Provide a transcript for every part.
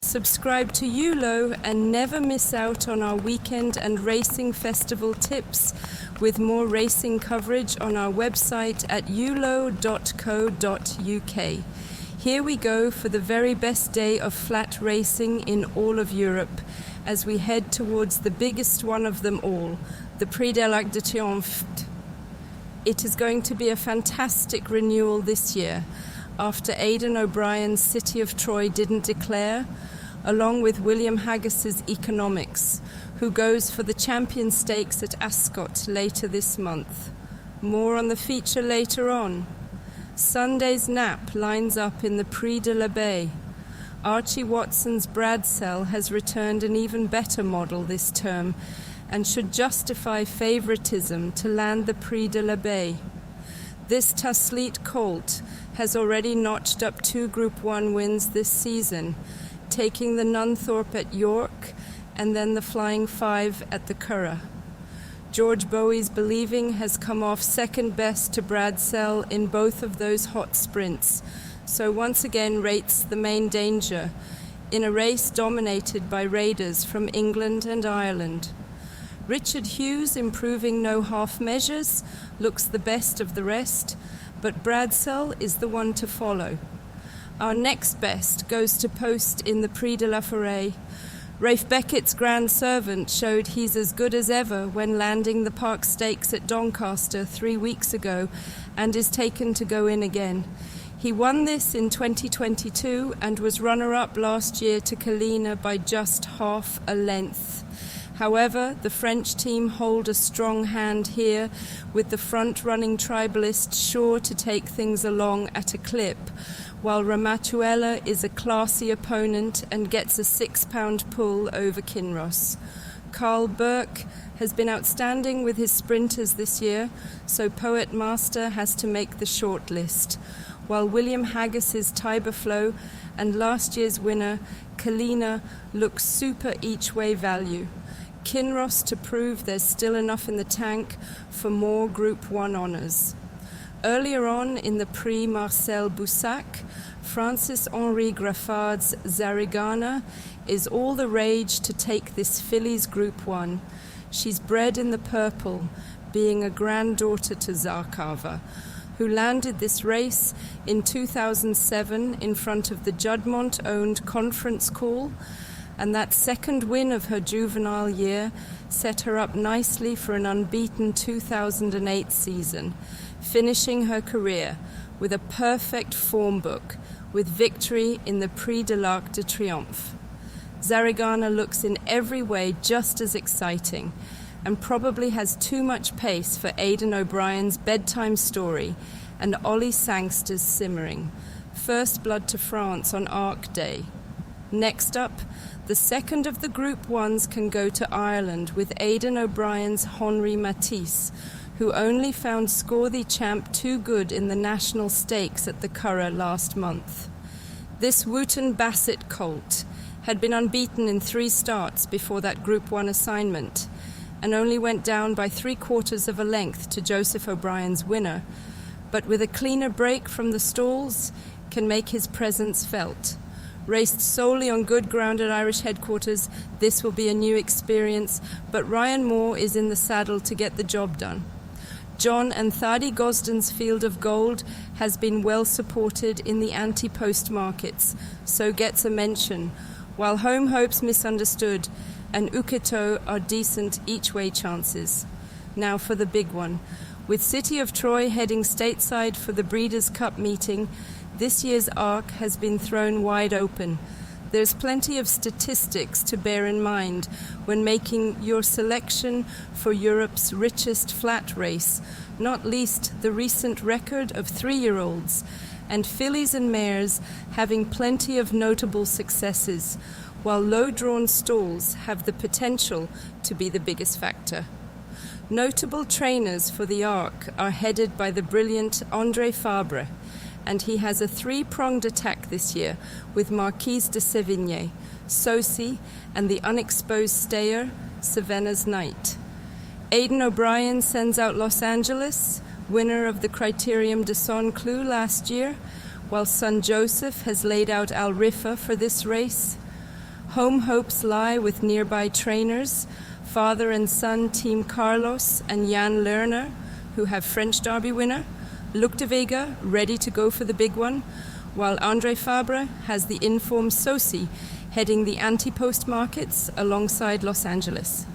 Subscribe to ULO and never miss out on our weekend and racing festival tips with more racing coverage on our website at ulo.co.uk. Here we go for the very best day of flat racing in all of Europe as we head towards the biggest one of them all, the Prix de l'Arc de Triomphe. It is going to be a fantastic renewal this year after Aidan O'Brien's City of Troy didn't declare, along with William Haggas's Economics, who goes for the Champion Stakes at Ascot later this month. More on the feature later on. Sunday's Nap lines up in the Prix de l'Abeille. Archie Watson's Bradsell has returned an even better model this term and should justify favouritism to land the Prix de l'Abeille. This Tasleet colt has already notched up 2 Group 1 wins this season, taking the Nunthorpe at York and then the Flying 5 at the Curragh. George Bowie's Believing has come off second best to Bradsell in both of those hot sprints, so once again rates the main danger in a race dominated by raiders from England and Ireland. Richard Hughes, improving no half measures, looks the best of the rest, but Bradsell is the one to follow. Our next best goes to post in the Prix de la Foret. Rafe Beckett's Grand Servant showed he's as good as ever when landing the Park Stakes at Doncaster 3 weeks ago and is taken to go in again. He won this in 2022 and was runner-up last year to Kalina by just half a length. However, the French team hold a strong hand here, with the front-running tribalist sure to take things along at a clip, while Ramatuella is a classy opponent and gets a 6-pound pull over Kinross. Carl Burke has been outstanding with his sprinters this year, so Poet Master has to make the short list, while William Haggas's Tiberflow and last year's winner, Kalina, look super each-way value. Kinross to prove there's still enough in the tank for more Group 1 honours. Earlier on in the Prix Marcel Boussac, Francis-Henri Graffard's Zarigana is all the rage to take this filly's Group 1. She's bred in the purple, being a granddaughter to Zarkava, who landed this race in 2007 in front of the Juddmonte-owned Conference Call, and that second win of her juvenile year set her up nicely for an unbeaten 2008 season, finishing her career with a perfect form book with victory in the Prix de l'Arc de Triomphe. Zarigana looks in every way just as exciting and probably has too much pace for Aidan O'Brien's Bedtime Story and Ollie Sangster's Simmering. First blood to France on Arc Day. Next up, the second of the Group 1s can go to Ireland with Aidan O'Brien's Henri Matisse, who only found Scorthy Champ too good in the national stakes at the Curragh last month. This Wooten Bassett colt had been unbeaten in 3 starts before that Group 1 assignment, and only went down by 3/4 of a length to Joseph O'Brien's winner, but with a cleaner break from the stalls, can make his presence felt. Raced solely on good ground at Irish headquarters, this will be a new experience, but Ryan Moore is in the saddle to get the job done. John and Thady Gosden's Field of Gold has been well supported in the anti-post markets, so gets a mention, while Home Hopes Misunderstood and Uketo are decent each-way chances. Now for the big one. With City of Troy heading stateside for the Breeders' Cup meeting, this year's arc has been thrown wide open. There's plenty of statistics to bear in mind when making your selection for Europe's richest flat race, not least the recent record of 3-year-olds, and fillies and mares having plenty of notable successes, while low-drawn stalls have the potential to be the biggest factor. Notable trainers for the arc are headed by the brilliant André Fabre, and he has a 3-pronged attack this year with Marquise de Sévigné, Sosi, and the unexposed stayer, Savannah's Knight. Aidan O'Brien sends out Los Angeles, winner of the Criterium de Saint-Cloud last year, while son Joseph has laid out Al Rifa for this race. Home hopes lie with nearby trainers, father and son Team Carlos and Jan Lerner, who have French Derby winner, Luc de Vega ready to go for the big one, while Andre Fabre has the informed Sosi heading the anti-post markets alongside Los Angeles.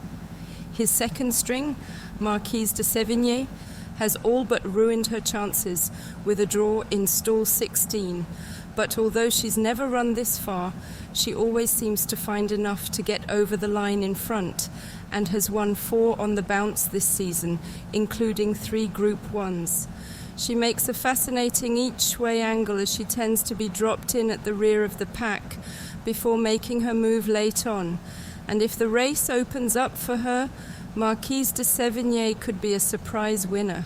His second string, Marquise de Sévigné, has all but ruined her chances with a draw in stall 16, but although she's never run this far, she always seems to find enough to get over the line in front and has won 4 on the bounce this season, including 3 Group 1s. She makes a fascinating each-way angle as she tends to be dropped in at the rear of the pack before making her move late on. And if the race opens up for her, Marquise de Sévigné could be a surprise winner.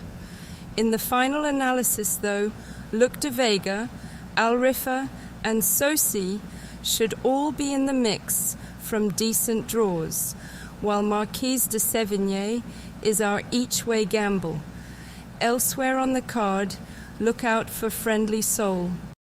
In the final analysis, though, Luc de Vega, Alrifa and Sosi should all be in the mix from decent draws, while Marquise de Sévigné is our each-way gamble. Elsewhere on the card, look out for Friendly Soul.